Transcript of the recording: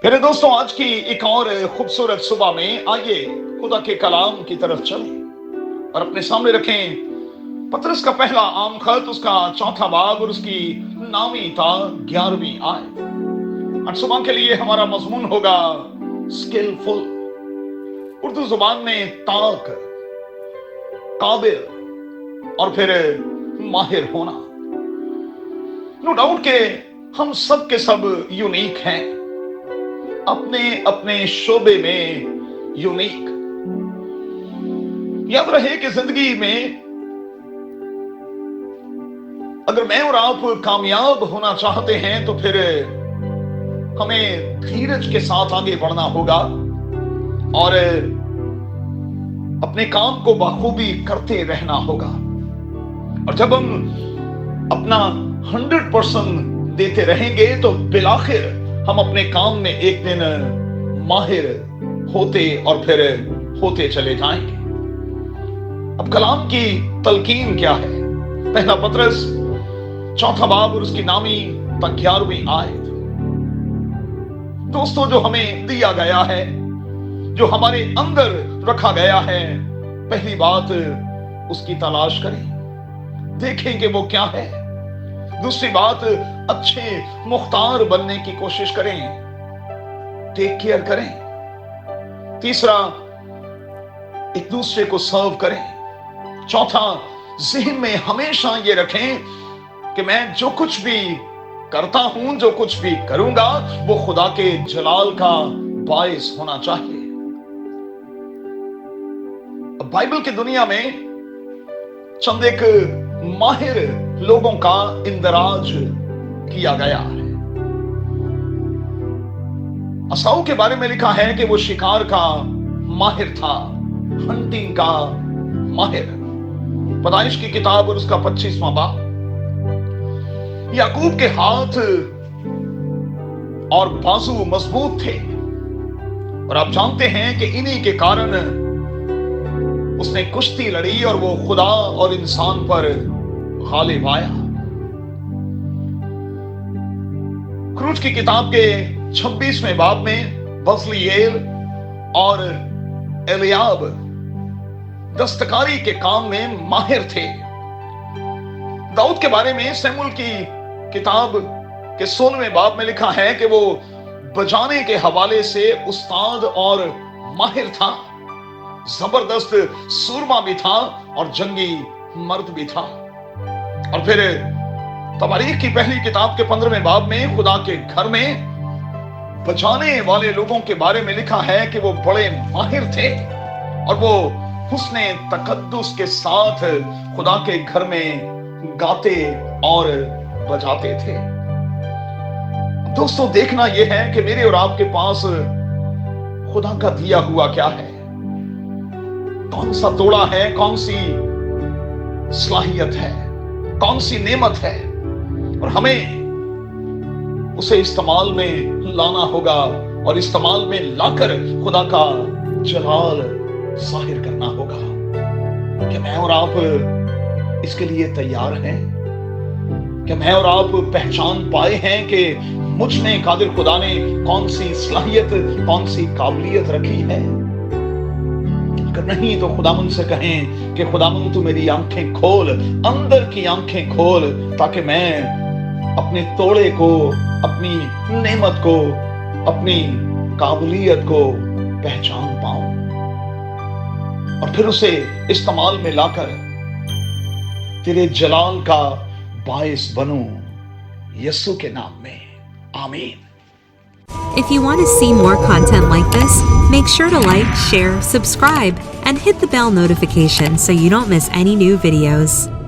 میرے دوستوں، آج کی ایک اور خوبصورت صبح میں آئیے خدا کے کلام کی طرف چلیں اور اپنے سامنے رکھیں پطرس کا پہلا عام خط، اس کا 4واں باب اور اس کی 9ویں تا 11ویں آیت۔ آج صبح کے لیے ہمارا مضمون ہوگا اسکلفل، اردو زبان میں طاق، قابل اور پھر ماہر ہونا۔ نو ڈاؤٹ کہ ہم سب کے سب یونیک ہیں، اپنے اپنے شعبے میں یونیک۔ یاد رہے کہ زندگی میں اگر میں اور آپ کامیاب ہونا چاہتے ہیں تو پھر ہمیں دھیرج کے ساتھ آگے بڑھنا ہوگا اور اپنے کام کو بخوبی کرتے رہنا ہوگا۔ اور جب ہم اپنا 100% دیتے رہیں گے تو بالآخر ہم اپنے کام میں ایک دن ماہر ہوتے اور پھر ہوتے چلے جائیں گے۔ اب کلام کی تلقین کیا ہے؟ پہلا پطرس 4واں باب اور اس کی 9ویں تا 11ویں آیت۔ دوستو، جو ہمیں دیا گیا ہے، جو ہمارے اندر رکھا گیا ہے، پہلی بات اس کی تلاش کریں، دیکھیں کہ وہ کیا ہے۔ دوسری بات، اچھے مختار بننے کی کوشش کریں، ٹیک کیئر کریں۔ تیسرا، ایک دوسرے کو سرو کریں۔ چوتھا، ذہن میں ہمیشہ یہ رکھیں کہ میں جو کچھ بھی کرتا ہوں، جو کچھ بھی کروں گا، وہ خدا کے جلال کا باعث ہونا چاہیے۔ اب بائبل کی دنیا میں چند ایک ماہر لوگوں کا اندراج کیا گیا ہے۔ اساؤ کے بارے میں لکھا ہے کہ وہ شکار کا ماہر تھا، ہنٹنگ کا ماہر۔ پیدائش کی کتاب اور اس کا 25واں باب۔ یعقوب کے ہاتھ اور بازو مضبوط تھے اور آپ جانتے ہیں کہ انہی کے کارن اس نے کشتی لڑی اور وہ خدا اور انسان پر غالب آیا۔ خروج کی کتاب کے 26ویں باب میں بزلیل اور الیاب دستکاری کے کام میں ماہر تھے۔ داؤد کے بارے میں سموئیل کی کتاب کے 16ویں باب میں لکھا ہے کہ وہ بجانے کے حوالے سے استاد اور ماہر تھا، زبردست سورما بھی تھا اور جنگی مرد بھی تھا۔ اور پھر تواریخ کی پہلی کتاب کے 15ویں باب میں خدا کے گھر میں بچانے والے لوگوں کے بارے میں لکھا ہے کہ وہ بڑے ماہر تھے اور وہ حسن تقدس کے ساتھ خدا کے گھر میں گاتے اور بجاتے تھے۔ دوستو، دیکھنا یہ ہے کہ میرے اور آپ کے پاس خدا کا دیا ہوا کیا ہے، کون سا توڑا ہے، کون سی صلاحیت ہے، کون سی نعمت ہے، اور ہمیں اسے استعمال میں لانا ہوگا اور استعمال میں لا کر خدا کا جلال ظاہر کرنا ہوگا۔ کہ میں اور آپ اس کے لیے تیار ہیں؟ کہ میں اور آپ پہچان پائے ہیں کہ مجھ میں قادر خدا نے کون سی صلاحیت، کون سی قابلیت رکھی ہے؟ اگر نہیں تو خداوند سے کہیں کہ خداوند تو میری آنکھیں کھول، اندر کی آنکھیں کھول، تاکہ میں اپنے توڑے کو، اپنی نعمت کو، اپنی قابلیت کو پہچان پاؤں اور پھر اسے استعمال میں لا کر تیرے جلال کا باعث بنوں، یسوع کے نام میں، آمین۔ If you want to see more content like this, make sure to like, share, subscribe, and hit the bell notification so you don't miss any new videos.